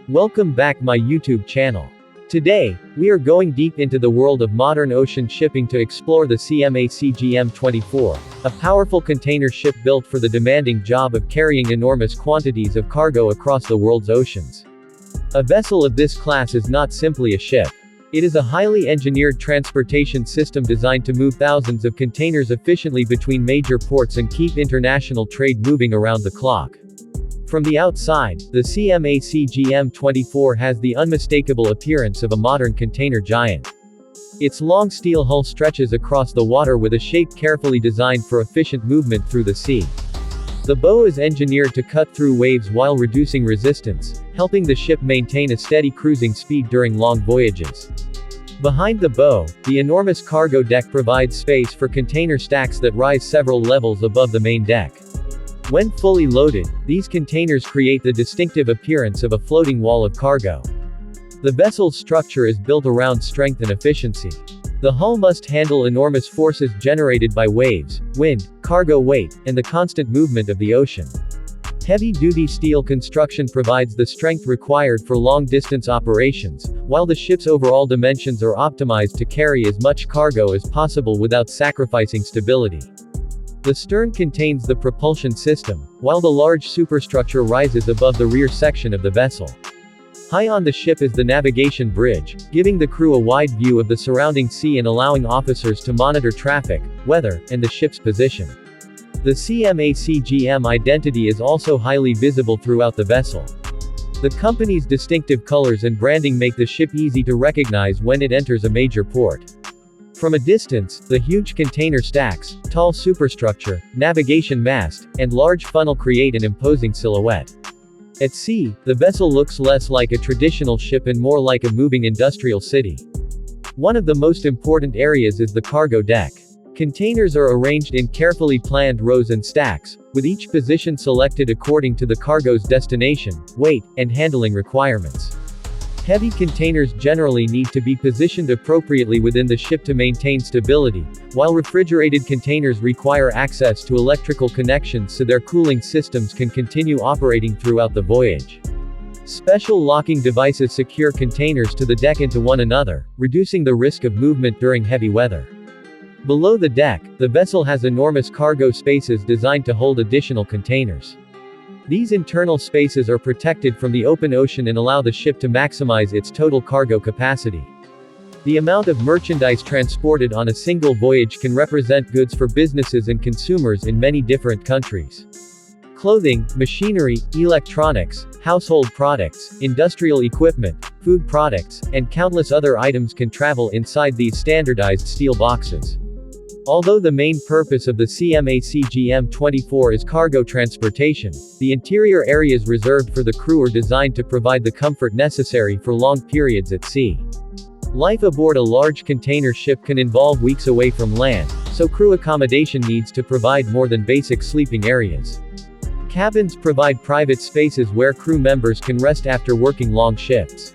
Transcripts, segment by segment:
Welcome back my YouTube channel. Today, we are going deep into the world of modern ocean shipping to explore the CMA CGM 24, a powerful container ship built for the demanding job of carrying enormous quantities of cargo across the world's oceans. A vessel of this class is not simply a ship. It is a highly engineered transportation system designed to move thousands of containers efficiently between major ports and keep international trade moving around the clock. From the outside, the CMA CGM 24 has the unmistakable appearance of a modern container giant. Its long steel hull stretches across the water with a shape carefully designed for efficient movement through the sea. The bow is engineered to cut through waves while reducing resistance, helping the ship maintain a steady cruising speed during long voyages. Behind the bow, the enormous cargo deck provides space for container stacks that rise several levels above the main deck. When fully loaded, these containers create the distinctive appearance of a floating wall of cargo. The vessel's structure is built around strength and efficiency. The hull must handle enormous forces generated by waves, wind, cargo weight, and the constant movement of the ocean. Heavy-duty steel construction provides the strength required for long-distance operations, while the ship's overall dimensions are optimized to carry as much cargo as possible without sacrificing stability. The stern contains the propulsion system, while the large superstructure rises above the rear section of the vessel. High on the ship is the navigation bridge, giving the crew a wide view of the surrounding sea and allowing officers to monitor traffic, weather, and the ship's position. The CMA CGM identity is also highly visible throughout the vessel. The company's distinctive colors and branding make the ship easy to recognize when it enters a major port. From a distance, the huge container stacks, tall superstructure, navigation mast, and large funnel create an imposing silhouette. At sea, the vessel looks less like a traditional ship and more like a moving industrial city. One of the most important areas is the cargo deck. Containers are arranged in carefully planned rows and stacks, with each position selected according to the cargo's destination, weight, and handling requirements. Heavy containers generally need to be positioned appropriately within the ship to maintain stability, while refrigerated containers require access to electrical connections so their cooling systems can continue operating throughout the voyage. Special locking devices secure containers to the deck into one another, reducing the risk of movement during heavy weather. Below the deck, the vessel has enormous cargo spaces designed to hold additional containers. These internal spaces are protected from the open ocean and allow the ship to maximize its total cargo capacity. The amount of merchandise transported on a single voyage can represent goods for businesses and consumers in many different countries. Clothing, machinery, electronics, household products, industrial equipment, food products, and countless other items can travel inside these standardized steel boxes. Although the main purpose of the CMA CGM 24 is cargo transportation, the interior areas reserved for the crew are designed to provide the comfort necessary for long periods at sea. Life aboard a large container ship can involve weeks away from land, so crew accommodation needs to provide more than basic sleeping areas. Cabins provide private spaces where crew members can rest after working long shifts.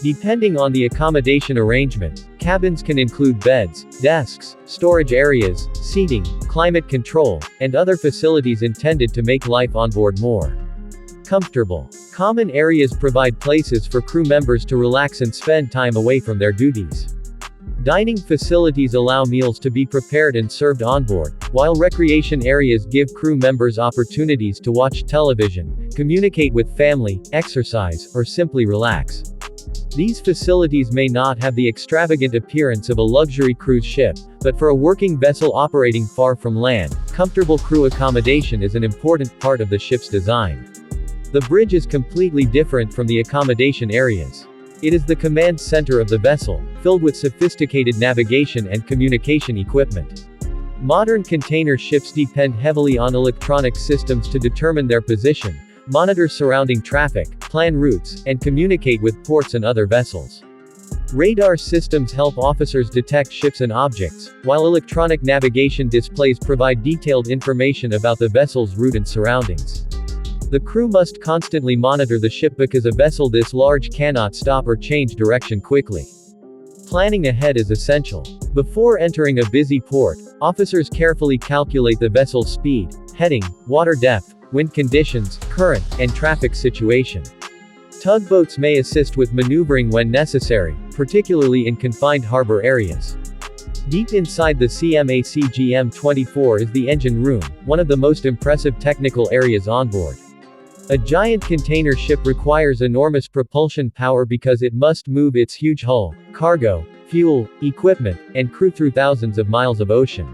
Depending on the accommodation arrangement, cabins can include beds, desks, storage areas, seating, climate control, and other facilities intended to make life on board more comfortable. Common areas provide places for crew members to relax and spend time away from their duties. Dining facilities allow meals to be prepared and served on board, while recreation areas give crew members opportunities to watch television, communicate with family, exercise, or simply relax. These facilities may not have the extravagant appearance of a luxury cruise ship, but for a working vessel operating far from land, comfortable crew accommodation is an important part of the ship's design. The bridge is completely different from the accommodation areas. It is the command center of the vessel, filled with sophisticated navigation and communication equipment. Modern container ships depend heavily on electronic systems to determine their position, monitor surrounding traffic, plan routes, and communicate with ports and other vessels. Radar systems help officers detect ships and objects, while electronic navigation displays provide detailed information about the vessel's route and surroundings. The crew must constantly monitor the ship because a vessel this large cannot stop or change direction quickly. Planning ahead is essential. Before entering a busy port, officers carefully calculate the vessel's speed, heading, water depth, wind conditions, current, and traffic situation. Tugboats may assist with maneuvering when necessary, particularly in confined harbor areas. Deep inside the CMA CGM 24 is the engine room, one of the most impressive technical areas on board. A giant container ship requires enormous propulsion power because it must move its huge hull, cargo, fuel, equipment, and crew through thousands of miles of ocean.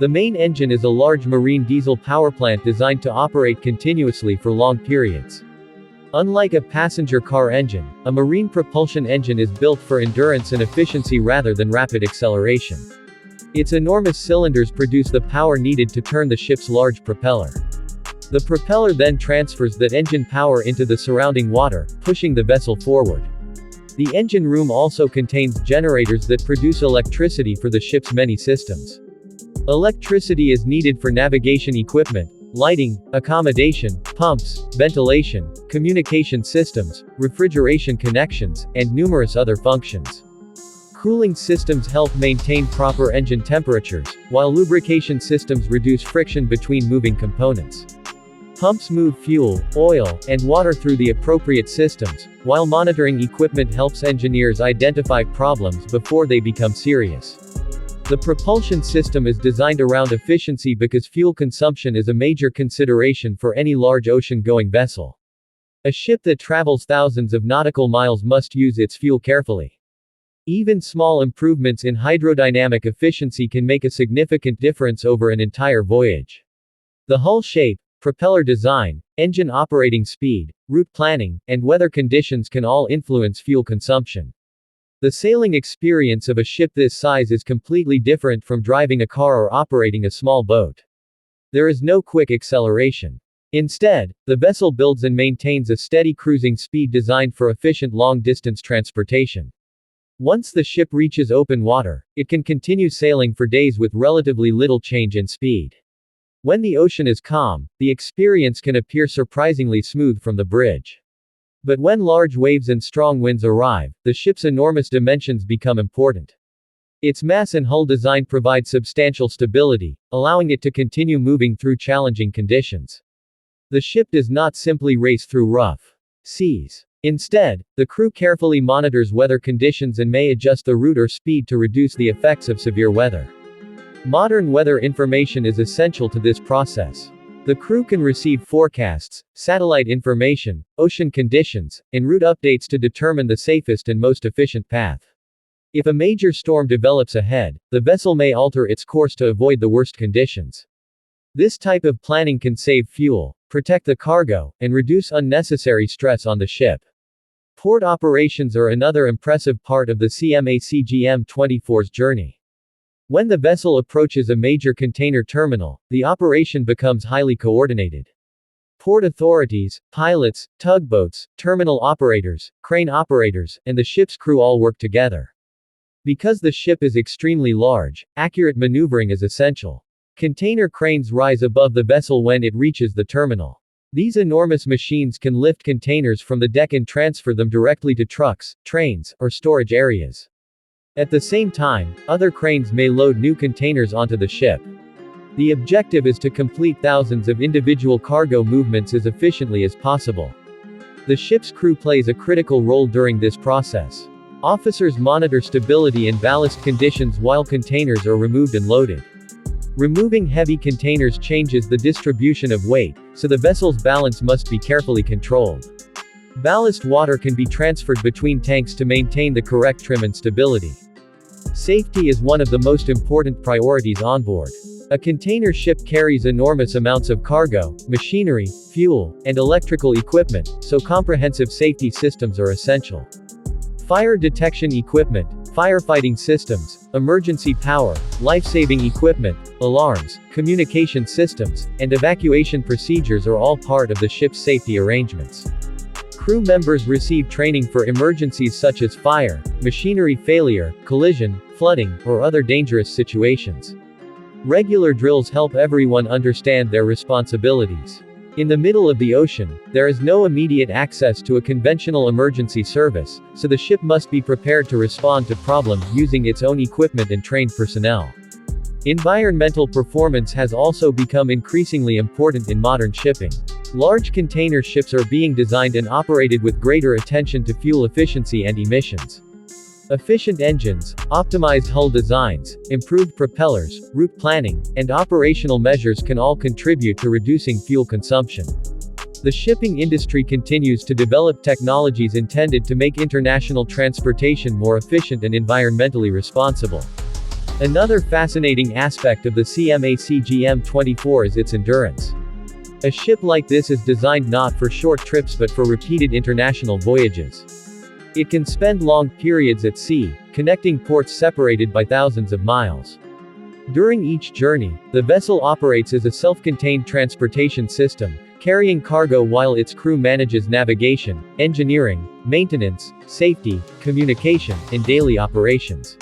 The main engine is a large marine diesel power plant designed to operate continuously for long periods. Unlike a passenger car engine, a marine propulsion engine is built for endurance and efficiency rather than rapid acceleration. Its enormous cylinders produce the power needed to turn the ship's large propeller. The propeller then transfers that engine power into the surrounding water, pushing the vessel forward. The engine room also contains generators that produce electricity for the ship's many systems. Electricity is needed for navigation equipment, lighting, accommodation, pumps, ventilation, communication systems, refrigeration connections, and numerous other functions. Cooling systems help maintain proper engine temperatures, while lubrication systems reduce friction between moving components. Pumps move fuel, oil, and water through the appropriate systems, while monitoring equipment helps engineers identify problems before they become serious. The propulsion system is designed around efficiency because fuel consumption is a major consideration for any large ocean-going vessel. A ship that travels thousands of nautical miles must use its fuel carefully. Even small improvements in hydrodynamic efficiency can make a significant difference over an entire voyage. The hull shape, propeller design, engine operating speed, route planning, and weather conditions can all influence fuel consumption. The sailing experience of a ship this size is completely different from driving a car or operating a small boat. There is no quick acceleration. Instead, the vessel builds and maintains a steady cruising speed designed for efficient long-distance transportation. Once the ship reaches open water, it can continue sailing for days with relatively little change in speed. When the ocean is calm, the experience can appear surprisingly smooth from the bridge. But when large waves and strong winds arrive, the ship's enormous dimensions become important. Its mass and hull design provide substantial stability, allowing it to continue moving through challenging conditions. The ship does not simply race through rough seas. Instead, the crew carefully monitors weather conditions and may adjust the route or speed to reduce the effects of severe weather. Modern weather information is essential to this process. The crew can receive forecasts, satellite information, ocean conditions, and route updates to determine the safest and most efficient path. If a major storm develops ahead, the vessel may alter its course to avoid the worst conditions. This type of planning can save fuel, protect the cargo, and reduce unnecessary stress on the ship. Port operations are another impressive part of the CMA CGM 24's journey. When the vessel approaches a major container terminal, the operation becomes highly coordinated. Port authorities, pilots, tugboats, terminal operators, crane operators, and the ship's crew all work together. Because the ship is extremely large, accurate maneuvering is essential. Container cranes rise above the vessel when it reaches the terminal. These enormous machines can lift containers from the deck and transfer them directly to trucks, trains, or storage areas. At the same time, other cranes may load new containers onto the ship. The objective is to complete thousands of individual cargo movements as efficiently as possible. The ship's crew plays a critical role during this process. Officers monitor stability and ballast conditions while containers are removed and loaded. Removing heavy containers changes the distribution of weight, so the vessel's balance must be carefully controlled. Ballast water can be transferred between tanks to maintain the correct trim and stability. Safety is one of the most important priorities on board. A container ship carries enormous amounts of cargo, machinery, fuel, and electrical equipment, so comprehensive safety systems are essential. Fire detection equipment, firefighting systems, emergency power, life-saving equipment, alarms, communication systems, and evacuation procedures are all part of the ship's safety arrangements. Crew members receive training for emergencies such as fire, machinery failure, collision, flooding, or other dangerous situations. Regular drills help everyone understand their responsibilities. In the middle of the ocean, there is no immediate access to a conventional emergency service, so the ship must be prepared to respond to problems using its own equipment and trained personnel. Environmental performance has also become increasingly important in modern shipping. Large container ships are being designed and operated with greater attention to fuel efficiency and emissions. Efficient engines, optimized hull designs, improved propellers, route planning, and operational measures can all contribute to reducing fuel consumption. The shipping industry continues to develop technologies intended to make international transportation more efficient and environmentally responsible. Another fascinating aspect of the CMA CGM 24 is its endurance. A ship like this is designed not for short trips but for repeated international voyages. It can spend long periods at sea, connecting ports separated by thousands of miles. During each journey, the vessel operates as a self-contained transportation system, carrying cargo while its crew manages navigation, engineering, maintenance, safety, communication, and daily operations.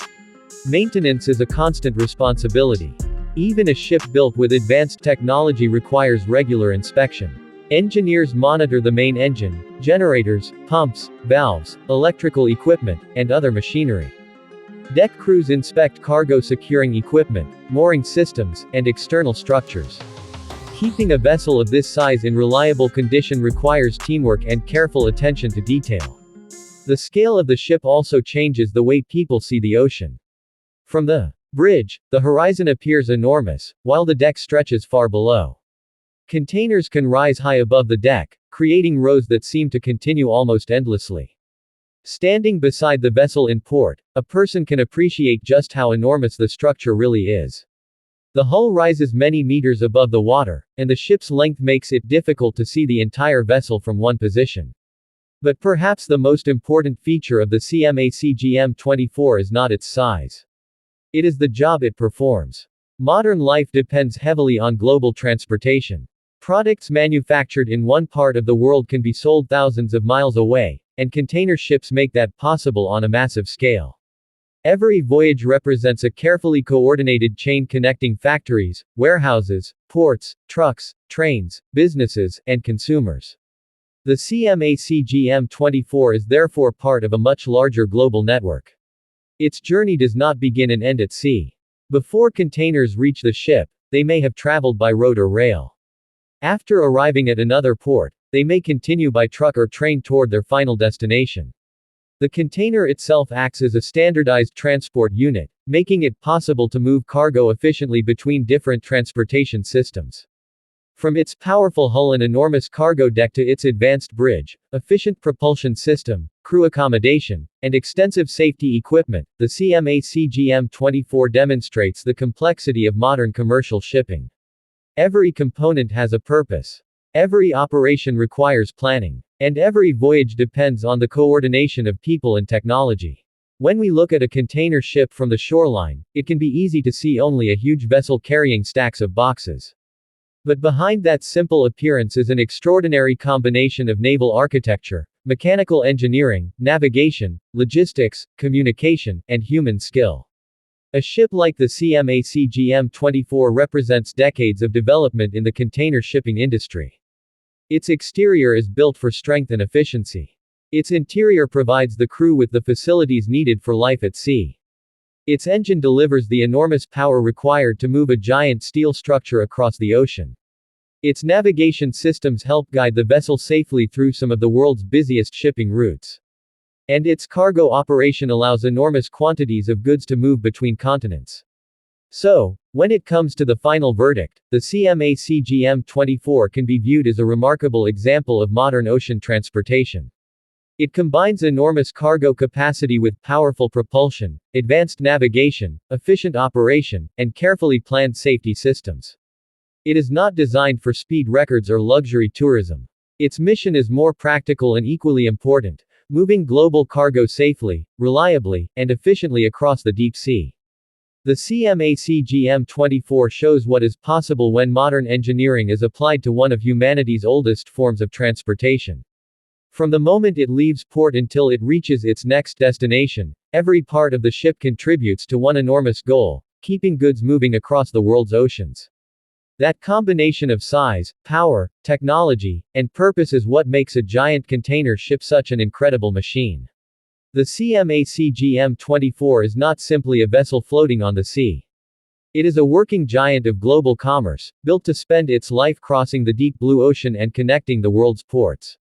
Maintenance is a constant responsibility. Even a ship built with advanced technology requires regular inspection. Engineers monitor the main engine, generators, pumps, valves, electrical equipment, and other machinery. Deck crews inspect cargo securing equipment, mooring systems, and external structures. Keeping a vessel of this size in reliable condition requires teamwork and careful attention to detail. The scale of the ship also changes the way people see the ocean. From the bridge, the horizon appears enormous, while the deck stretches far below. Containers can rise high above the deck, creating rows that seem to continue almost endlessly. Standing beside the vessel in port, a person can appreciate just how enormous the structure really is. The hull rises many meters above the water, and the ship's length makes it difficult to see the entire vessel from one position. But perhaps the most important feature of the CMA CGM 24 is not its size. It is the job it performs. Modern life depends heavily on global transportation. Products manufactured in one part of the world can be sold thousands of miles away, and container ships make that possible on a massive scale. Every voyage represents a carefully coordinated chain connecting factories, warehouses, ports, trucks, trains, businesses, and consumers. The CMA CGM 24 is therefore part of a much larger global network. Its journey does not begin and end at sea. Before containers reach the ship, they may have traveled by road or rail. After arriving at another port, they may continue by truck or train toward their final destination. The container itself acts as a standardized transport unit, making it possible to move cargo efficiently between different transportation systems. From its powerful hull and enormous cargo deck to its advanced bridge, efficient propulsion system, crew accommodation, and extensive safety equipment, the CMA CGM 24 demonstrates the complexity of modern commercial shipping. Every component has a purpose. Every operation requires planning. And every voyage depends on the coordination of people and technology. When we look at a container ship from the shoreline, it can be easy to see only a huge vessel carrying stacks of boxes. But behind that simple appearance is an extraordinary combination of naval architecture, mechanical engineering, navigation, logistics, communication, and human skill. A ship like the CMA CGM 24 represents decades of development in the container shipping industry. Its exterior is built for strength and efficiency. Its interior provides the crew with the facilities needed for life at sea. Its engine delivers the enormous power required to move a giant steel structure across the ocean. Its navigation systems help guide the vessel safely through some of the world's busiest shipping routes. And its cargo operation allows enormous quantities of goods to move between continents. So, when it comes to the final verdict, the CMA CGM 24 can be viewed as a remarkable example of modern ocean transportation. It combines enormous cargo capacity with powerful propulsion, advanced navigation, efficient operation, and carefully planned safety systems. It is not designed for speed records or luxury tourism. Its mission is more practical and equally important, moving global cargo safely, reliably, and efficiently across the deep sea. The CMA CGM 24 shows what is possible when modern engineering is applied to one of humanity's oldest forms of transportation. From the moment it leaves port until it reaches its next destination, every part of the ship contributes to one enormous goal: keeping goods moving across the world's oceans. That combination of size, power, technology, and purpose is what makes a giant container ship such an incredible machine. The CMA CGM 24 is not simply a vessel floating on the sea. It is a working giant of global commerce, built to spend its life crossing the deep blue ocean and connecting the world's ports.